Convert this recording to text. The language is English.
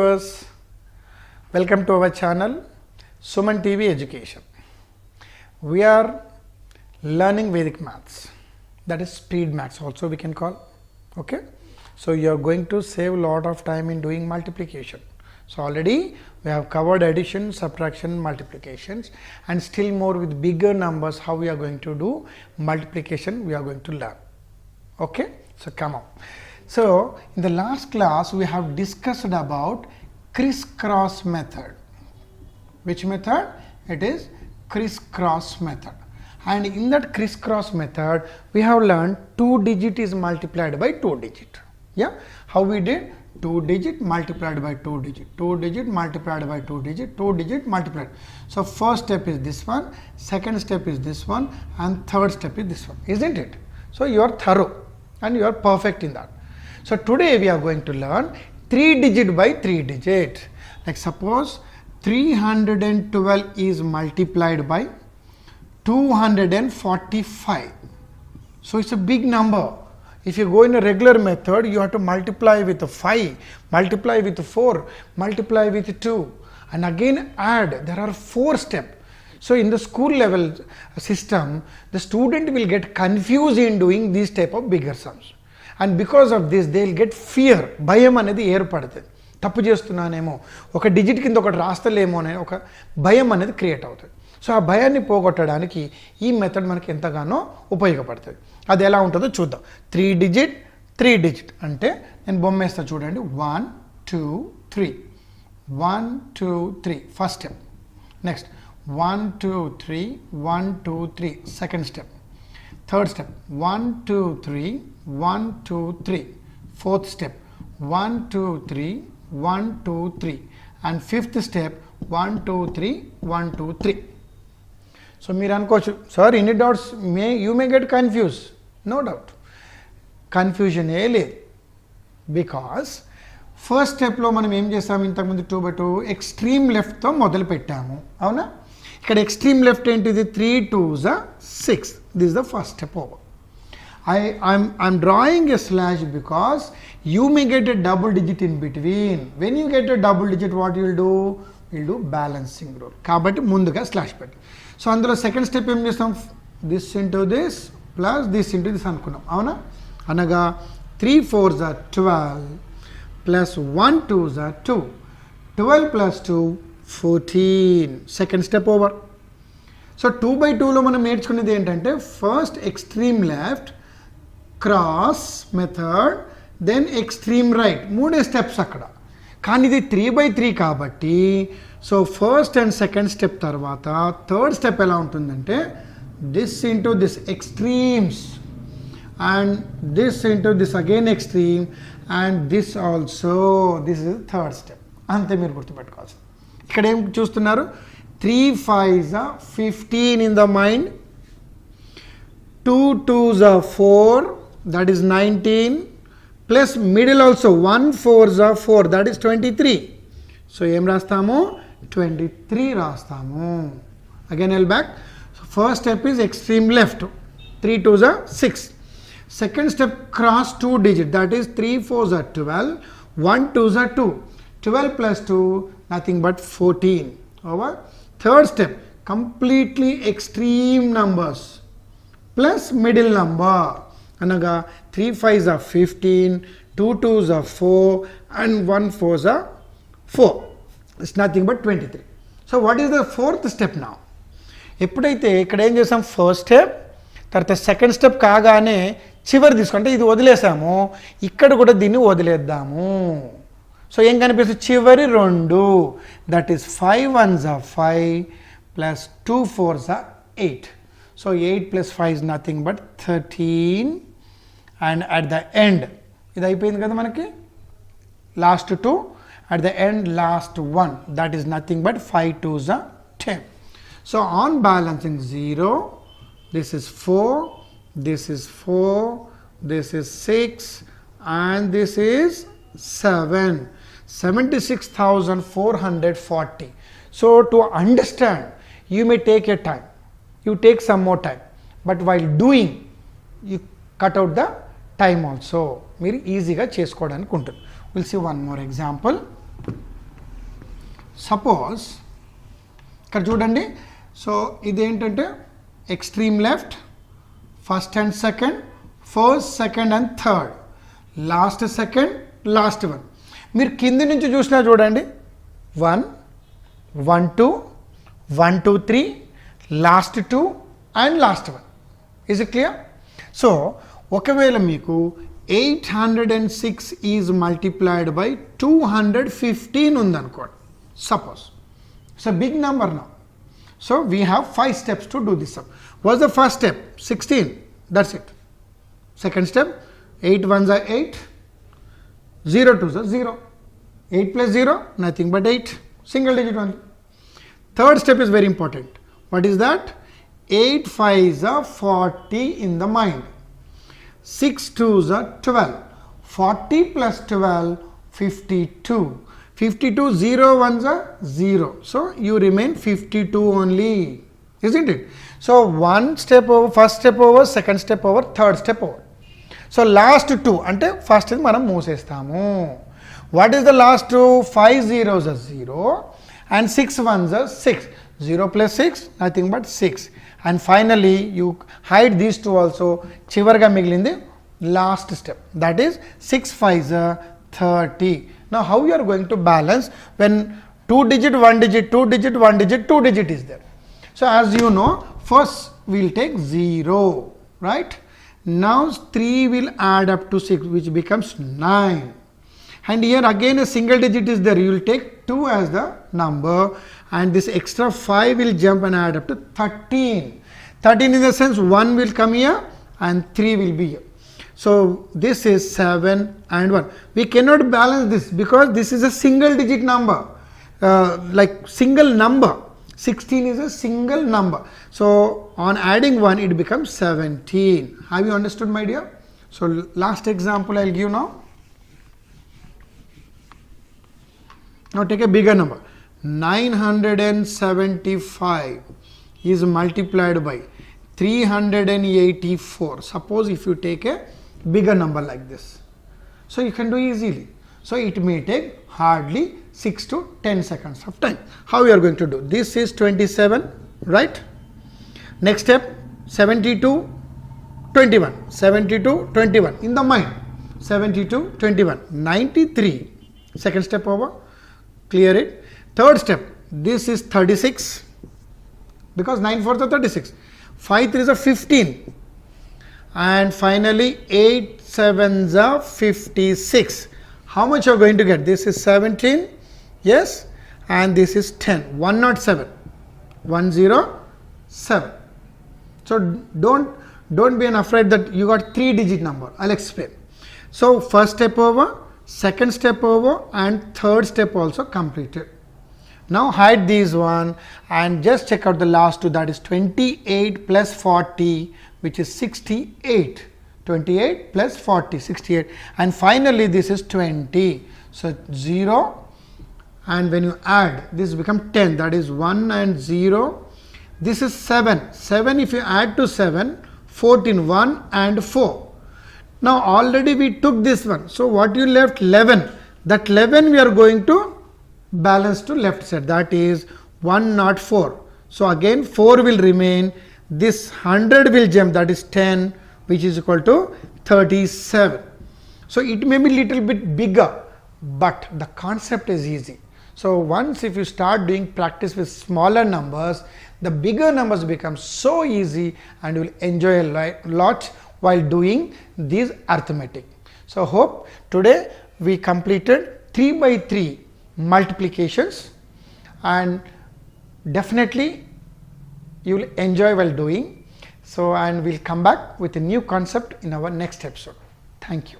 Viewers, welcome to our channel SumanTV Education. We are learning Vedic maths, that is speed maths also we can call. Okay, so you are going to save a lot of time in doing multiplication. So already we have covered addition, subtraction, multiplications, and still more with bigger numbers how we are going to do multiplication we are going to learn. Okay, so come on. So in the last class we have discussed about criss-cross method. Which method? It is criss-cross method. And in that criss-cross method we have learned 2 digit is multiplied by 2 digit. Yeah, how we did? 2 digit multiplied by 2 digit, 2 digit multiplied by 2 digit, 2 digit multiplied. So first step is this one, second step is this one, and third step is this one, isn't it? So you are thorough and you are perfect in that. So today we are going to learn 3 digit by 3 digit. Like suppose 312 is multiplied by 245. So it's a big number. If you go in a regular method, you have to multiply with a 5, multiply with a 4, multiply with a 2, and again add. There are 4 steps. So in the school level system, the student will get confused in doing these type of bigger sums. And because of this, they will get fear. భయం అనేది ఏర్పడుతుంది. తప్పు చేస్తున్నానేమో, ఒక digit కింద ఒకటి రాస్తలేమో అనే ఒక భయం అనేది క్రియేట్ అవుతుంది. సో ఆ భయాన్ని పోగొట్టడానికి ఈ మెథడ్ మనకి ఎంతగానో ఉపయోగపడుతుంది. అది ఎలా ఉంటుందో చూద్దాం. 3 digit 3 digit అంటే నేను బొమ్మ వేస్తా చూడండి. 1 2 3 1 2 3 first step. Next 1 2 3 1 2 3 second step. Third step 1 2 3 1 2 3. Fourth step 1 2 3 1 2 3, and fifth step 1 2 3 1 2 3. So మీరు అనుకోవచ్చు, సార్ ఇన్ని doubts you may get confuse. No doubt, confusion ఏ లేదు. బికాస్ ఫస్ట్ స్టెప్లో మనం ఏం చేస్తాము, ఇంతకుముందు 2 by 2 ఎక్స్ట్రీమ్ లెఫ్ట్తో మొదలు పెట్టాము, అవునా? ఇక్కడ ఎక్స్ట్రీమ్ లెఫ్ట్ ఏంటిది? 3 2s are 6. This is the first step over. I'm drawing a slash because you may get a double digit in between. When you get a double digit, what you will do? You'll do balancing rule. Kabatti munduga slash petti. So అందులో second step ఏం చేస్తాం? This into this plus this into this అనుకున్నాం, అవునా? అనగా 3 4s are 12 plus 1 2s are 2. 12 plus 2 14. Second step over. So 2 by 2లో మనం నేర్చుకునేది ఏంటంటే first extreme left, cross method, then extreme right. 3 steps అక్కడ. కానీ ఇది 3 by 3 కాబట్టి so first and second step తర్వాత థర్డ్ స్టెప్ ఎలా ఉంటుందంటే this into this extremes and this into this again extreme and this also. This is third step. అంతే మీరు గుర్తుపెట్టుకోవాల్సింది. ఇక్కడ ఏం చూస్తున్నారు? 3 5s are 15 in the mind, 2 2s are 4, that is 19, plus middle also 1 4s are 4, that is 23. So em rastamu 23 rastamu. Again I'll back. So first step is extreme left, 3 2s are 6. Second step cross 2 digit, that is 3 4s are 12, 1 2s are 2, 12 plus 2 nothing but 14 over. Third step completely extreme numbers plus middle number. Anaga 3 5s are 15, 2 2s are 4, and 1 4s are 4. It's nothing but 23. So what is the fourth step now? ఎప్పుడైతే ఇక్కడ ఏం చేసాం, first step తర్వాత second step కాగానే చివరి తీసుకుంటే ఇది వదిలేసాము, ఇక్కడ కూడా దీన్ని వదిలేద్దాము. సో ఏం కనిపిస్తుంది? చివరి 2, that is 5 1s are 5 plus 2 4s are 8. So 8 plus 5 is nothing but 13, and at the end ఇది అయిపోయింది కదా మనకి, last 2, at the end last 1, that is nothing but 5 2s are 10. So on balancing 0, this is 4, this is 4, this is 6, and this is 7. 76,440. So to understand, you may take your time, you take some more time, but while doing you cut out the time also. మీరు ఈజీగా చేసుకోవడానికి ఉంటుంది. We'll see one more example. Suppose ఇక్కడ చూడండి, so ఇదేంటంటే extreme left, first and second, first second and third, last second, last one. మీరు కింది నుంచి చూసినా చూడండి, 1 1 2 1 2 3, last 2 and last 1. Is it clear? So ఒకవేళ మీకు 806 ఈజ్ మల్టిప్లైడ్ బై 215 ఉందనుకోండి, suppose it's a big number now. So we have 5 steps to do this sum. What's the first step? 16. That's it. Second step, 8 ones are 8, 0 twos are 0. 8 plus 0, nothing but 8. Single digit only. Third step is very important. What is that? 8 fives are 40 in the mind. 6 twos are 12. 40 plus 12, 52. 52, 0 ones are 0. So you remain 52 only, isn't it? So one step over, first step over, second step over, third step over. So last 2 ante first is manam moosestamu. What is the last 2? 5 zeros are 0 and 6 ones are 6. 0 plus 6, nothing but 6. And finally you hide these 2 also. Chivarga migilindi last step, that is 6 fives are 30. Now how you are going to balance when 2 digit, 1 digit, 2 digit, 1 digit, 2 digit is there? So as you know, first we will take 0, right? Now 3 will add up to 6, which becomes 9. And here again a single digit is there. You will take 2 as the number, and this extra 5 will jump and add up to 13. 13 in the sense 1 will come here and 3 will be here. So this is 7 and 1. We cannot balance this because this is a single digit number, like single number. 16 is a single number. So on adding 1, it becomes 17. Have you understood, my dear? So last example I will give now. Now take a bigger number. 975 is multiplied by 384. Suppose if you take a bigger number like this, so you can do easily. So it may take hardly 6 to 10 seconds of time. How we are going to do? This is 27, right? Next step, 72 21, 72 21 in the mind, 72 21, 93. Second step over, clear it. Third step, this is 36 because 9 fours are 36, 5 threes are 15, and finally 8 sevens are 56. How much you are going to get? This is 17, yes, and this is 10. 107, 107. So don't be afraid that you got 3 digit number. I'll explain. So first step over, second step over, and third step also completed. Now hide these one and just check out the last 2, that is 28 plus 40, which is 68. 28 plus 40, 68, and finally this is 20. So 0, and when you add this become 10, that is 1 and 0. This is 7. 7 if you add to 7, 14, 1 and 4. Now already we took this one, so what you left? 11. That 11 we are going to balance to left side, that is 104. So again 4 will remain, this 100 will jump, that is 10, which is equal to 37. So it may be little bit bigger, but the concept is easy. So once if you start doing practice with smaller numbers, the bigger numbers become so easy and you will enjoy a lot while doing these arithmetic. So hope today we completed 3 by 3 multiplications, and definitely you will enjoy while doing. So and we'll come back with a new concept in our next episode. Thank you.